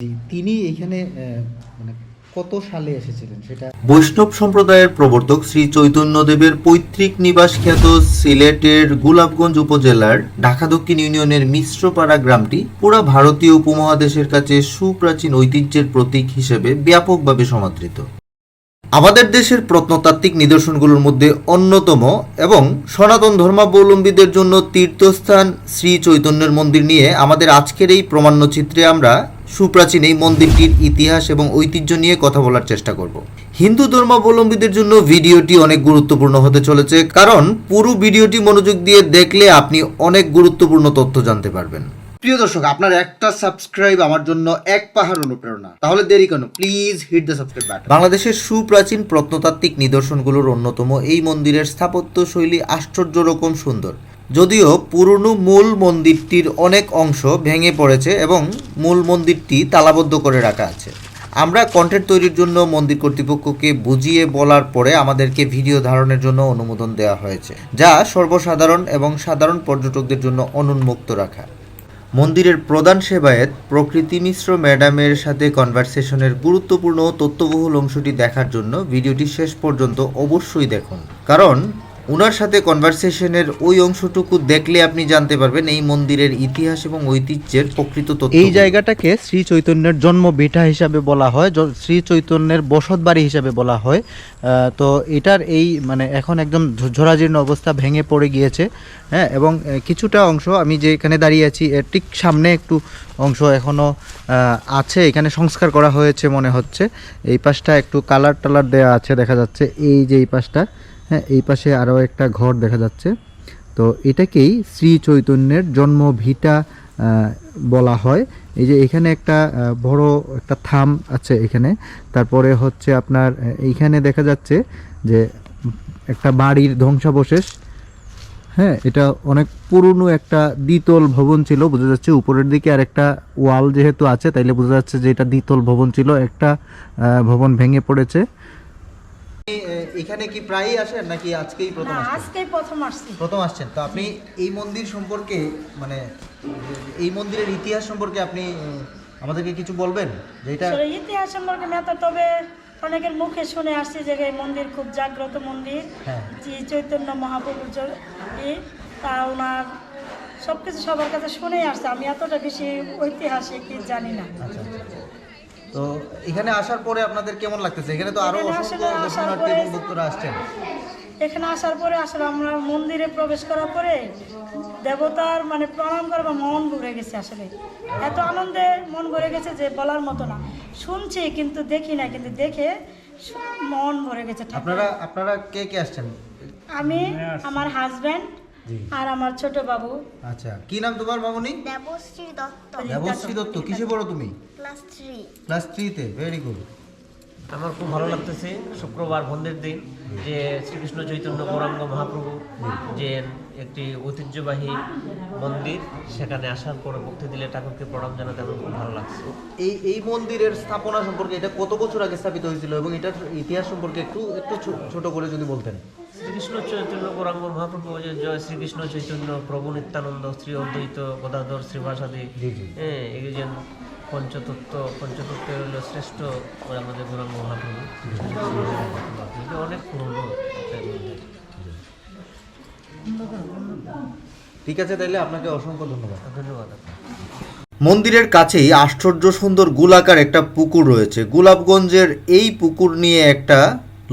তিনি এখানে মানে কত সালে এসেছিলেন সেটা? বৈষ্ণব সম্প্রদায়ের প্রবর্তক শ্রী চৈতন্যদেবের পৈতৃক নিবাস খ্যাত সিলেটের গোলাপগঞ্জ উপজেলার ঢাকা দক্ষিণ ইউনিয়নের মিশ্রপাড়া গ্রামটি পুরা ভারতীয় উপমহাদেশের কাছে সুপ্রাচীন ঐতিহ্যের প্রতীক হিসেবে ব্যাপকভাবে সমাদৃত। আমাদের দেশের প্রত্নতাত্ত্বিক নিদর্শনগুলোর মধ্যে অন্যতম এবং সনাতন ধর্মাবলম্বীদের জন্য তীর্থস্থান শ্রী চৈতন্যের মন্দির নিয়ে আমাদের আজকের এই প্রমাণ্যচিত্রে আমরা সুপ্রাচীন এই মন্দিরটির ইতিহাস এবং ঐতিহ্য নিয়ে কথা বলার চেষ্টা করব। হিন্দু ধর্মাবলম্বীদের জন্য ভিডিওটি অনেক গুরুত্বপূর্ণ হতে চলেছে, কারণ পুরো ভিডিওটি মনোযোগ দিয়ে দেখলে আপনি অনেক গুরুত্বপূর্ণ তথ্য জানতে পারবেন। প্রিয় দর্শক, আপনার একটা সাবস্ক্রাইব আমার জন্য এক পাহাড় অনুপ্রেরণা, তাহলে দেরি কেন, please hit the subscribe button. বাংলাদেশের সুপ্রাচীন প্রত্নতাত্ত্বিক নিদর্শনগুলোর অন্যতম এই মন্দিরের স্থাপত্য শৈলী আশ্চর্য রকম সুন্দর। যদিও পুরনো মূল মন্দিরটির অনেক অংশ ভেঙে পড়েছে এবং মূল মন্দিরটি তালাবদ্ধ করে রাখা আছে। আমরা কন্টেন্ট তৈরির জন্য মন্দির কর্তৃপক্ষকে বুঝিয়ে বলার পরে আমাদেরকে ভিডিও ধারণের জন্য অনুমোদন দেওয়া হয়েছে, যা সর্বসাধারণ এবং সাধারণ পর্যটকদের জন্য অনুন্মুক্ত রাখা। মন্দিরের প্রধান সেবায়েত প্রকৃতি মিশ্র ম্যাডামের সাথে কনভারসেশনের গুরুত্বপূর্ণ তথ্যবহুল অংশটি দেখার জন্য ভিডিওটি শেষ পর্যন্ত অবশ্যই দেখুন, কারণ ওনার সাথে কনভারসেশনের ওই অংশটুকু দেখলে আপনি জানতে পারবেন এই মন্দিরের ইতিহাস এবং ঐতিহ্যের প্রকৃত তথ্য। এই জায়গাটাকে শ্রী চৈতন্যের জন্ম ভিটা হিসাবে বলা হয়, শ্রী চৈতন্যের বসত বাড়ি হিসাবে বলা হয়। তো এটার এই মানে এখন একদম ঝরাজীর্ণ অবস্থা, ভেঙে পড়ে গিয়েছে। হ্যাঁ, এবং কিছুটা অংশ আমি যে এখানে দাঁড়িয়ে আছি এর ঠিক সামনে একটু অংশ এখনও আছে, এখানে সংস্কার করা হয়েছে মনে হচ্ছে। এই পাশটা একটু কালার টালার দেওয়া আছে দেখা যাচ্ছে, এই যে এই পাশটা। হ্যাঁ, এই পাশে আরও একটা ঘর দেখা যাচ্ছে। তো এটাকেই শ্রী চৈতন্যের জন্ম ভিটা বলা হয়। এই যে এখানে একটা বড় একটা থাম আছে এখানে, তারপরে হচ্ছে আপনার এইখানে দেখা যাচ্ছে যে একটা বাড়ির ধ্বংসাবশেষ। হ্যাঁ, এটা অনেক পুরনো একটা দ্বিতল ভবন ছিল বোঝা যাচ্ছে, উপরের দিকে আর একটা ওয়াল যেহেতু আছে তাইলে বোঝা যাচ্ছে যে এটা দ্বিতল ভবন ছিল, একটা ভবন ভেঙে পড়েছে। এখানে কি প্রায়ই আসেন নাকি আজকেই প্রথম আসছেন? আজকেই প্রথম আসছি। প্রথম আসছেন তো আপনি এই মন্দির সম্পর্কে মানে এই মন্দিরের ইতিহাস সম্পর্কে আপনি আমাদেরকে কিছু বলবেন? যে এটা ইতিহাস সম্পর্কে না তো, তবে অনেকের মুখে শুনে আসছি যে এই মন্দির খুব জাগ্রত মন্দির। হ্যাঁ, শ্রী চৈতন্য মহাপ্রভুর তা ওনার সবকিছু সবার কাছে শুনেই আসছে, আমি এতটা বেশি ঐতিহাসিক জানি না। আচ্ছা আচ্ছা। তো এখানে আসার পরে আপনাদের কেমন লাগতেছে? এখানে তো আরো এখানে অসংখ্য আসলে আসার দর্শনার্থী পরে- এবং ভক্তরা আসছেন। এখানে আসার পরে আসলে আমরা মন্দিরে প্রবেশ করার পরে দেবতার মানে প্রণাম করবার মন ভরে গেছে। আসলে এত আনন্দে মন ভরে গেছে যে বলার মতো না। শুনছি কিন্তু দেখি না, কিন্তু দেখে মন ভরে গেছে। আপনারা কে কে আসছেন? আমি, আমার হাজব্যান্ড আর আমার ছোট বাবু। আচ্ছা, কি নাম তোমার মামুনি? দেবশ্রী দত্ত। দেবশ্রী দত্ত। কিসে পড়ো তুমি? ক্লাস 3। ক্লাস 3 তে। Very good. আমার খুব ভালো লাগতেছে শুক্রবার বন্ধের দিন যে শ্রীকৃষ্ণ চৈতন্য গৌরাঙ্গ মহাপ্রভু যে একটি ঐতিহ্যবাহী মন্দির, সেখানে আসার পরে ভক্তি দিলে ঠাকুরকে প্রণাম জানাতে আমার খুব ভালো লাগছে। এই মন্দিরের স্থাপনা সম্পর্কে, এটা কত বছর আগে স্থাপিত হয়েছিল এবং এটার ইতিহাস সম্পর্কে একটু ছোট করে যদি বলতেন। শ্রীকৃষ্ণ চৈতন্য গৌরাঙ্গ মহাপ্রভু যে জয় শ্রীকৃষ্ণ চৈতন্য প্রভু নিত্যানন্দ শ্রী অদ্বৈত গদাধর শ্রীবাসাদি, হ্যাঁ, এগুলো পঞ্চতত্ত্ব হলো শ্রেষ্ঠ আমাদের গৌরাঙ্গ মহাপ্রভু। অনেক পুরনো একটা মন্দির। ঠিক আছে, তাইলে আপনাকে অসংখ্য ধন্যবাদ। ধন্যবাদ। মন্দিরের কাছেই আশ্চর্য সুন্দর গোলাকার একটা পুকুর রয়েছে। গোলাপগঞ্জের এই পুকুর নিয়ে একটা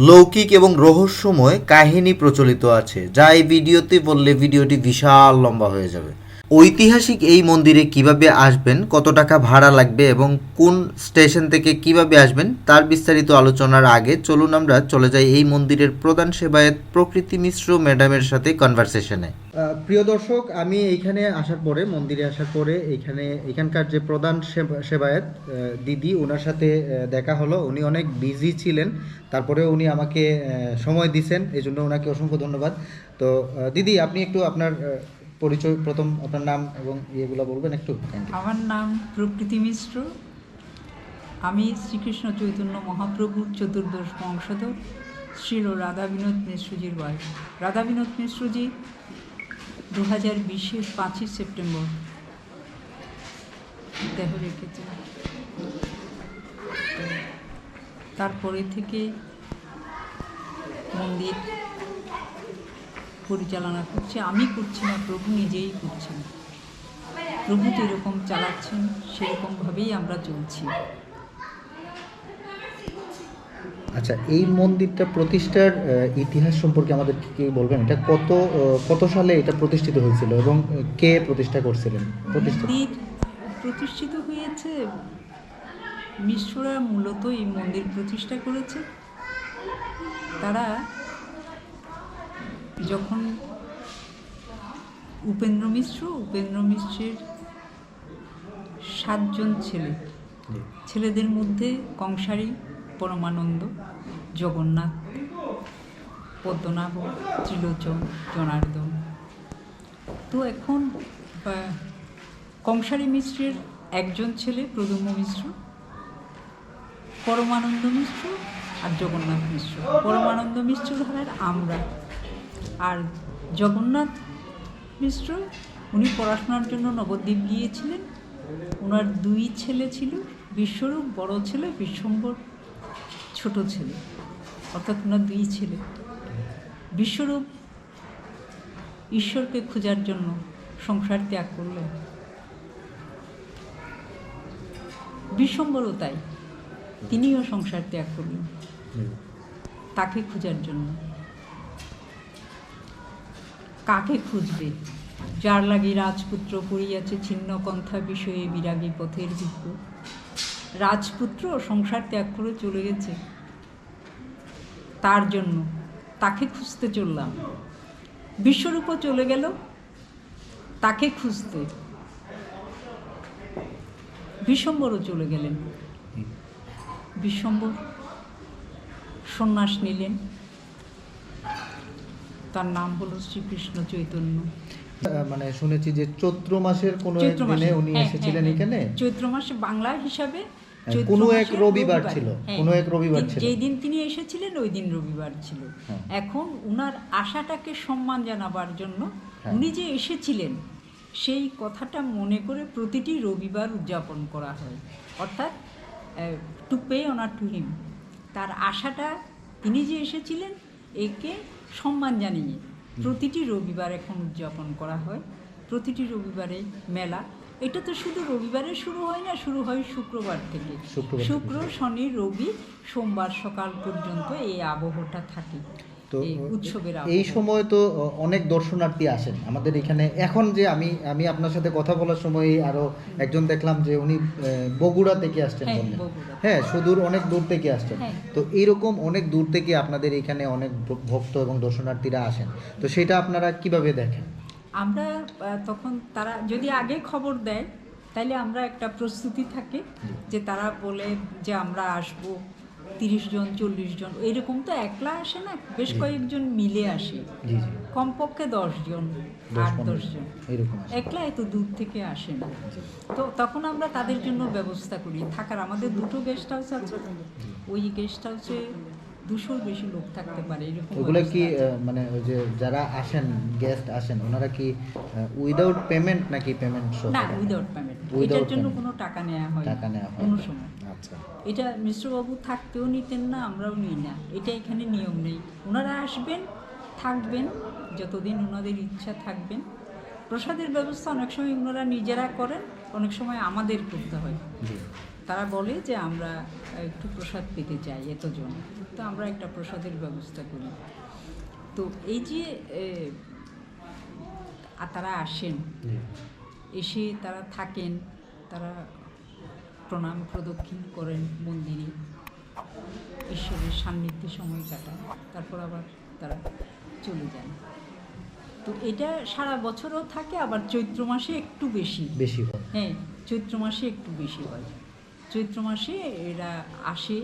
লৌকিক এবং রহস্যময় কাহিনী প্রচলিত আছে, যা এই ভিডিওতে বললে ভিডিওটি বিশাল লম্বা হয়ে যাবে। ঐতিহাসিক এই মন্দিরে কিভাবে আসবেন, কত টাকা ভাড়া লাগবে এবং কোন স্টেশন থেকে কিভাবে আসবেন তার বিস্তারিত আলোচনার আগে চলুন আমরা চলে যাই এই মন্দিরের প্রধান সেবায়েত প্রকৃতি মিশ্র ম্যাডামের সাথে কনভারসেশনে। প্রিয় দর্শক, আমি এইখানে আসার পরে, মন্দিরে আসার পরে এখানকার যে প্রধান সেবায়েত দিদি, ওনার সাথে দেখা হলো। উনি অনেক বিজি ছিলেন, তারপরে উনি আমাকে সময় দিয়েছেন, এই জন্য ওনাকে অসংখ্য ধন্যবাদ। তো দিদি, আপনি একটু আপনার পরিচয়, প্রথম আপনার নাম এবং ইয়েগুলো বলবেন একটু? আমার নাম প্রকৃতি মিশ্র। আমি শ্রীকৃষ্ণ চৈতন্য মহাপ্রভুর চতুর্দশ বংশধর শ্রী রাধা বিনোদ মিশ্রজির ওয়াইফ। রাধা বিনোদ মিশ্রজি 2020-এর 5ই সেপ্টেম্বর দেহ রেখেছেন। তারপরে থেকে মন্দির পরিচালনা করছে, আমি করছি না, প্রভু নিজেই করছেন। প্রভু যেরকম চালাচ্ছেন সেরকমভাবেই আমরা চলছি। আচ্ছা, এই মন্দিরটা প্রতিষ্ঠার ইতিহাস সম্পর্কে আমাদের কি বলবেন? এটা কত সালে এটা প্রতিষ্ঠিত হয়েছিল এবং কে প্রতিষ্ঠা করছিলেন? মন্দির প্রতিষ্ঠিত হয়েছে, মিশ্ররা মূলত এই মন্দির প্রতিষ্ঠা করেছে। তারা যখন উপেন্দ্র মিশ্রের 7 জন ছেলেদের মধ্যে কংসারী, পরমানন্দ, জগন্নাথ, পদ্মনাভ, ত্রিলোচন, জনার্দন। তো এখন কংসারী মিশ্রের একজন ছেলে প্রদ্যুম্ন মিশ্র, পরমানন্দ মিশ্র আর জগন্নাথ মিশ্র। পরমানন্দ মিশ্র ধারার আমরা, আর জগন্নাথ মিশ্র উনি পড়াশোনার জন্য নবদ্বীপ গিয়েছিলেন। ওনার 2 ছেলে ছিল, বিশ্বরূপ বড় ছেলে, বিশ্বম্বর ছোট ছেলে, অর্থাৎ ওনার 2 ছেলে। বিশ্বরূপ ঈশ্বরকে খোঁজার জন্য সংসার ত্যাগ করলেন, বিশ্বম্বরও তাই, তিনিও সংসার ত্যাগ করলেন তাকে খোঁজার জন্য। কাকে খুঁজবে? যার লাগি রাজপুত্র পড়িয়াছে ছিন্ন কন্থা বিষয়ে বিরাগী পথের ভিক্ষ। রাজপুত্র সংসার ত্যাগ করে চলে গেছে, তার জন্য তাকে খুঁজতে চললাম। বিশ্বরূপও চলে গেল তাকে খুঁজতে, বিশ্বম্বরও চলে গেলেন। বিশ্বম্বর সন্ন্যাস নিলেন, তার নাম হলো শ্রীকৃষ্ণ চৈতন্য। মানে শুনেছি যে চৈত্র মাসের কোনো এক দিনে উনি এসেছিলেন এখানে। চৈত্র মাসে বাংলা হিসাবে কোনো এক রবিবার ছিল, কোনো এক রবিবার ছিল, যেই দিন তিনি এসেছিলেন ওই দিন রবিবার ছিল। এখন উনার আশাটাকে সম্মান জানাবার জন্য উনি যে এসেছিলেন সেই কথাটা মনে করে প্রতিটি রবিবার উদযাপন করা হয়, অর্থাৎ to pay honour to him. তার আশাটা, তিনি যে এসেছিলেন একে সম্মান জানিয়ে প্রতিটি রবিবার এখন উদযাপন করা হয়। প্রতিটি রবিবারে মেলা। এটা তো শুধু রবিবারে শুরু হয় না, শুরু হয় শুক্রবার থেকে। শুক্র, শনি, রবি, সোমবার সকাল পর্যন্ত এই আবহটা থাকে। তো এই সময় তো অনেক দর্শনার্থী আসেন আমাদের এখানে। এখন যে আমি আপনার সাথে কথা বলার সময় আরো একজন দেখলাম যে উনি বগুড়া থেকে আসছেন বললেন। হ্যাঁ, সুদূর অনেক দূর থেকে আসছেন। তো এইরকম অনেক দূর থেকে আপনাদের এখানে অনেক ভক্ত এবং দর্শনার্থীরা আসেন, তো সেটা আপনারা কিভাবে দেখেন? আমরা তখন তারা যদি আগে খবর দেয় তাহলে আমরা একটা প্রস্তুতি থাকে যে তারা বলে যে আমরা আসবো 30 জন 40 জন, এরকম তো একলা আসে না, বেশ কয়েকজন মিলে আসে, কমপক্ষে 10 জন 8-10 জন, একলা এত দূর থেকে আসে না। তো তখন আমরা তাদের জন্য ব্যবস্থা করি থাকার। আমাদের 2টো গেস্ট হাউস আছে, ওই গেস্ট হাউসে 200-র বেশি লোক থাকতে পারে এরকম। ওগুলো কি মানে ওই যে যারা আসেন, গেস্ট আসেন, ওনারা কি উইদাউট পেমেন্ট নাকি পেমেন্ট সহ? না, উইদাউট পেমেন্ট। এটার জন্য কোনো টাকা নেওয়া হয় না কোনো সময়। আচ্ছা, এটা মিশ্রবাবু থাকতেও নিতেন না, আমরাও নিই না, এটা এখানে নিয়ম নেই। ওনারা আসবেন, থাকবেন, যতদিন ওনাদের ইচ্ছা থাকবেন। প্রসাদের ব্যবস্থা অনেক সময় ওনারা নিজেরা করেন, অনেক সময় আমাদের করতে হয়। তারা বলে যে আমরা একটু প্রসাদ পেতে চাই এতজন, তো আমরা একটা প্রসাদের ব্যবস্থা করি। তো এই যে তারা আসেন, এসে তারা থাকেন, তারা প্রণাম প্রদক্ষিণ করেন মন্দিরে, ঈশ্বরের সান্নিধ্যে সময় কাটান, তারপর আবার তারা চলে যান। তো এটা সারা বছরও থাকে, আবার চৈত্র মাসে একটু বেশি হয়। হ্যাঁ, চৈত্র মাসে একটু বেশি হয়। চৈত্র মাসে এরা আসে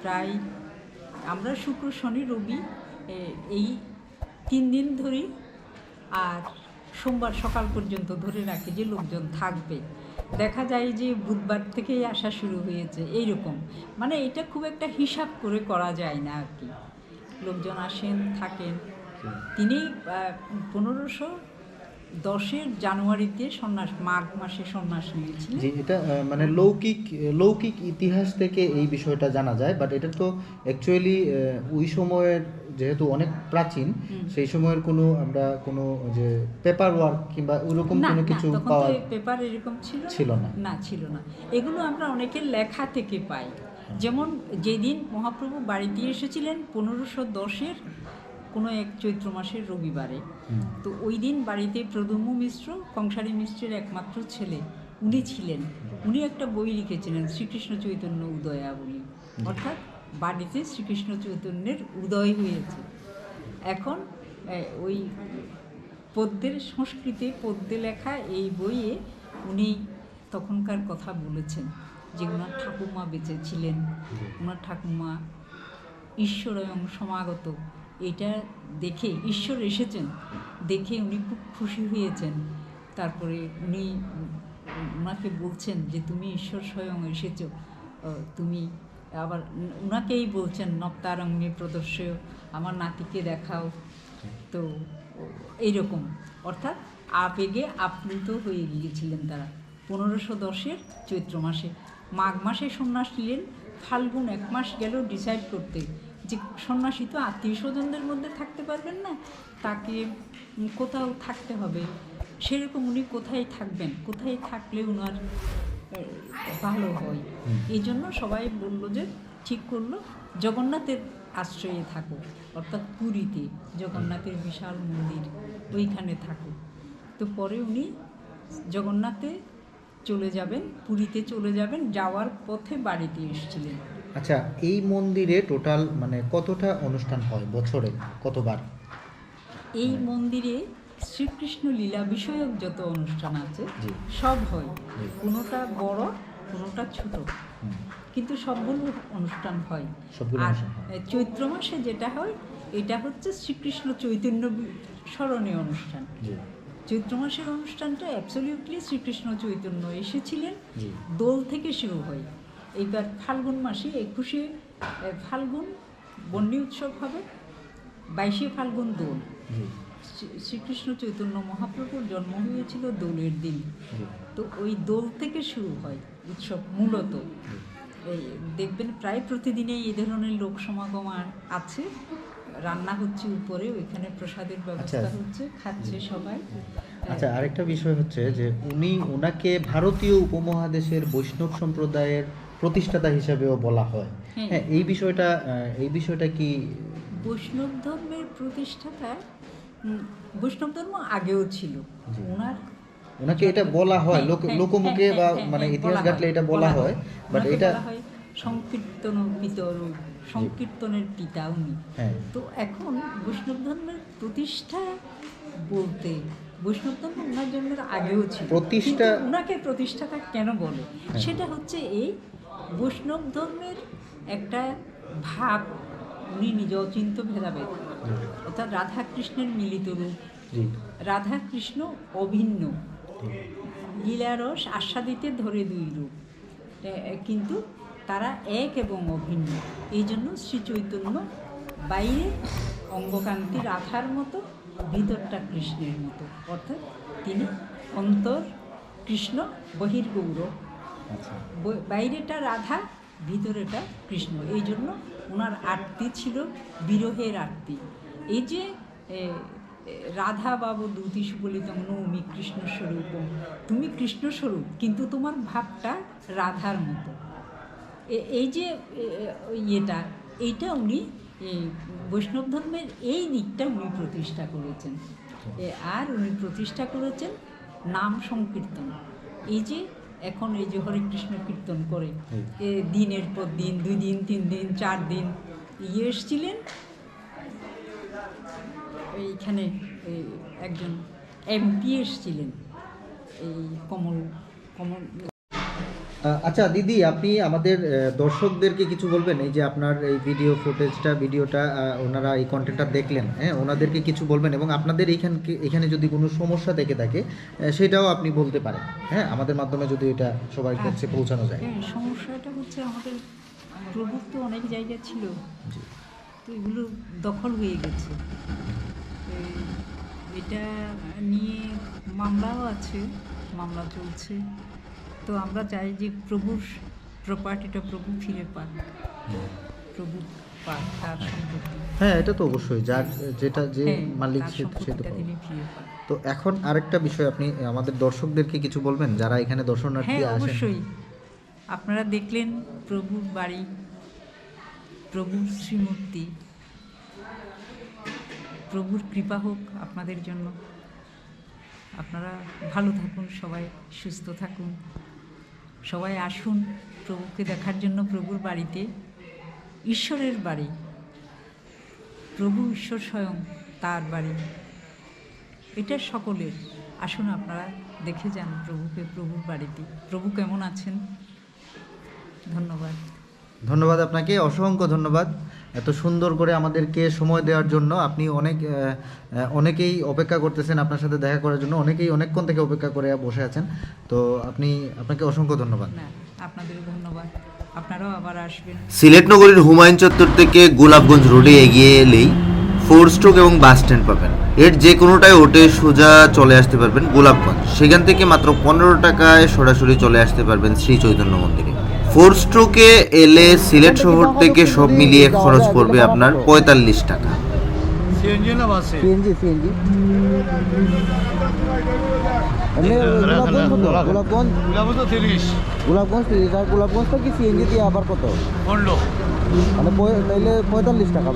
প্রায়, আমরা শুক্র শনি রবি এই 3 দিন ধরি, আর সোমবার সকাল পর্যন্ত ধরে রাখি যে লোকজন থাকবে। দেখা যায় যে বুধবার থেকেই আসা শুরু হয়েছে, এইরকম। মানে এটা খুব একটা হিসাব করে করা যায় না আর কি। লোকজন আসেন, থাকেন। তিনি 1500 10 জানুয়ারিতে সন্ন্যাস, মাঘ মাসে সন্ন্যাস নিয়েছিলেন। জি, এটা মানে লৌকিক ইতিহাস থেকে এই বিষয়টা জানা যায়, বাট এটা তো অ্যাকচুয়ালি ওই সময়ের যেহেতু অনেক প্রাচীন, সেই সময়ের কোনো আমরা কোনো যে পেপার ওয়ার্ক কিংবা ওইরকম কোনো কিছু তখন পাওয়া তো পেপার এরকম ছিল না। ছিল না। এগুলো আমরা অনেকের লেখা থেকে পাই। যেমন যেদিন মহাপ্রভু বাড়িতে এসেছিলেন 1510-এর কোনো এক চৈত্র মাসের রবিবারে, তো ওই দিন বাড়িতে প্রদ্যুম্ন মিশ্র, কংসারী মিশ্রের একমাত্র ছেলে, উনি ছিলেন। উনি একটা বই লিখেছিলেন শ্রীকৃষ্ণ চৈতন্য উদয়াবলী, অর্থাৎ বাড়িতে শ্রীকৃষ্ণ চৈতন্যের উদয় হয়েছে। এখন ওই পদ্যের সংস্কৃতে পদ্যে লেখা এই বইয়ে উনি তখনকার কথা বলেছেন, যে ওনার ঠাকুমা বেঁচে ছিলেন, ওনার ঠাকুমা ঈশ্বরয়ং সমাগত, এটা দেখে ঈশ্বর এসেছেন দেখে উনি খুব খুশি হয়েছেন। তারপরে উনি ওনাকে বলছেন যে তুমি ঈশ্বর স্বয়ং এসেছ, তুমি আবার ওনাকেই বলছেন নপ্তারঙ্গে প্রদর্শ্য, আমার নাতিকে দেখাও। তো এইরকম, অর্থাৎ আবেগে আপ্লুত হয়ে গিয়েছিলেন তারা 1510-এর চৈত্র মাসে। মাঘ মাসে সন্ন্যাস নিলেন, ফাল্গুন 1 মাস গেল ডিসাইড করতে যে সন্ন্যাসী তো আত্মীয় স্বজনদের মধ্যে থাকতে পারবেন না, তাকে কোথাও থাকতে হবে। সেরকম উনি কোথায় থাকবেন, কোথায় থাকলে ওনার ভালো হয়, এই জন্য সবাই বলল যে ঠিক করলো জগন্নাথের আশ্রয়ে থাকো, অর্থাৎ পুরীতে জগন্নাথের বিশাল মন্দির, ওইখানে থাকো। তো পরে উনি জগন্নাথে চলে যাবেন, পুরীতে চলে যাবেন, যাওয়ার পথে বাড়িতে এসেছিলেন। আচ্ছা, এই মন্দিরে টোটাল মানে কতটা অনুষ্ঠান হয় বছরে, কতবার? এই মন্দিরে শ্রীকৃষ্ণ লীলা বিষয়ক যত অনুষ্ঠান আছে সব হয়, কোনোটা বড় কোনোটা ছোট, কিন্তু সবগুলো অনুষ্ঠান হয়। আর চৈত্র মাসে যেটা হয় এটা হচ্ছে শ্রীকৃষ্ণ চৈতন্য স্মরণে অনুষ্ঠান। চৈত্র মাসের অনুষ্ঠানটা অ্যাবসলিউটলি শ্রীকৃষ্ণ চৈতন্য এসেছিলেন, দোল থেকে শুরু হয়। এইবার ফাল্গুন মাসে 21শে ফাল্গুন বন্যী উৎসব হবে, 22শে ফাল্গুন দোল। শ্রীকৃষ্ণ চৈতন্য মহাপ্রভুর জন্ম হয়েছিল দোলের দিন, তো ওই দোল থেকে শুরু হয় উৎসব মূলত। এই দেখবেন প্রায় প্রতিদিনেই এই ধরনের লোক সমাগম আছে, রান্না হচ্ছে উপরে, ওইখানে প্রসাদের ব্যবস্থা হচ্ছে, খাচ্ছে সবাই। আচ্ছা, আরেকটা বিষয় হচ্ছে যে ওনাকে ভারতীয় উপমহাদেশের বৈষ্ণব সম্প্রদায়ের প্রতিষ্ঠাতা হিসাবেও বলা হয়। হ্যাঁ, এই বিষয়টা কি? বৈষ্ণব ধর্মের প্রতিষ্ঠাতা, বৈষ্ণব ধর্ম আগেও ছিল, ওনাকে এটা বলা হয় লোকমুখে বা মানে ইতিহাস ঘাটলে এটা বলা হয়, বাট এটা সংকীর্তনের পিতা উনি। তো এখন বৈষ্ণব ধর্মের প্রতিষ্ঠা বলতে বৈষ্ণব ধর্ম ওনার জন্মের আগেও ছিল, ওনাকে প্রতিষ্ঠাতা কেন বলে সেটা হচ্ছে এই বৈষ্ণব ধর্মের একটা ভাব, উনি নিজ অচিন্ত ভেদাভেদ, অর্থাৎ রাধা কৃষ্ণের মিলিত রূপ, রাধা কৃষ্ণ অভিন্ন, লীলারস আস্বাদিতে ধরে 2 রূপ, কিন্তু তারা এক এবং অভিন্ন। এই জন্য শ্রী চৈতন্য বাইরে অঙ্গকান্তি রাধার মতো, ভিতরটা কৃষ্ণের মতো, অর্থাৎ তিনি অন্তর কৃষ্ণ বহির্গৌর, বাইরেটা রাধা ভিতরেটা কৃষ্ণ। এই জন্য ওনার আরতি ছিল বিরহের আরতি। এই যে রাধা বাবু দুতিষু বলিতম নৌমি কৃষ্ণস্বরূপ, তুমি কৃষ্ণস্বরূপ কিন্তু তোমার ভাবটা রাধার মতো, এই যে এইটা উনি বৈষ্ণব ধর্মের এই দিকটা উনি প্রতিষ্ঠা করেছেন। আর উনি প্রতিষ্ঠা করেছেন নাম সংকীর্তন। এই যে এখন এই যে হরে কৃষ্ণ কীর্তন করে দিনের পর দিন, 2 দিন 3 দিন 4 দিন এসেছিলেন। এইখানে একজন এমপি এসেছিলেন, এই কমল। আচ্ছা দিদি, আপনি আমাদের দর্শকদেরকে কিছু বলবেন? এই যে আপনার এই ভিডিওটা ওনারা এই কন্টেন্টটা দেখলেন, হ্যাঁ, ওনাদেরকে কিছু বলবেন, এবং আপনাদের এখানে যদি কোনো সমস্যা থেকে থাকে সেটাও আপনি বলতে পারেন, হ্যাঁ, আমাদের মাধ্যমে যদি এটা সবার কাছে পৌঁছানো যায়। সমস্যাটা হচ্ছে আমাদের প্রভুর তো অনেক জায়গা ছিল, তো এগুলো দখল হয়ে গেছে। এটা নিয়ে মামলাও আছে, মামলা চলছে। তো আমরা চাই যে প্রভুর প্রপার্টিটা প্রভু ফিরে পান, প্রভু পান তার সম্পত্তি। হ্যাঁ, এটা তো অবশ্যই, যার যেটা যে হ্যাঁ, মালিক তার সে তো সম্পত্তিটা পাবে। তিনি ফিরে পান। তো এখন আরেকটা বিষয়, আপনি আমাদের দর্শকদেরকে কিছু বলবেন যারা এখানে দর্শনার্থী হ্যাঁ, আসেন? অবশ্যই। আপনারা দেখলেন প্রভুর বাড়ি, প্রভুর শ্রীমূর্তি। প্রভুর কৃপা হোক আপনাদের জন্য। আপনারা ভালো থাকুন, সবাই সুস্থ থাকুন, সবাই আসুন প্রভুকে দেখার জন্য প্রভুর বাড়িতে। ঈশ্বরের বাড়ি, প্রভু ঈশ্বর স্বয়ং, তার বাড়ি, এটা সকলের। আসুন আপনারা দেখে যান প্রভুকে, প্রভুর বাড়িতে প্রভু কেমন আছেন। ধন্যবাদ। ধন্যবাদ আপনাকে, অসংখ্য ধন্যবাদ এত সুন্দর করে আমাদেরকে সময় দেওয়ার জন্য। আপনি অনেকেই অপেক্ষা করতেছেন আপনার সাথে দেখা করার জন্য, অনেকেই অনেকক্ষণ থেকে অপেক্ষা করে বসে আছেন। তো আপনাকে অসংখ্য ধন্যবাদ। না, আপনাদেরও ধন্যবাদ, আপনারাও আবার আসবেন। সিলেট নগরীর হুমায়ুন চত্বর থেকে গোলাপগঞ্জ রোডে এগিয়ে এলেই 4 স্ট্রোক এবং বাস স্ট্যান্ড পাবেন। এর যে কোনোটায় ওঠে সোজা চলে আসতে পারবেন গোলাপগঞ্জ। সেখান থেকে মাত্র 15 টাকায় সরাসরি চলে আসতে পারবেন শ্রী চৈতন্য মন্দিরে। 4 স্ট্রোকে এলে সিলেট শহর থেকে সব মিলিয়ে খরচ পড়বে আপনার 45 টাকা। সিএনজি না বাসে? সিএনজি গোলাপগঞ্জ গোলাপগঞ্জ 30, আর গোলাপগঞ্জ তো কি সিএনজি দিয়ে আবার কত? 15। মানে তাইলে 45 টাকা।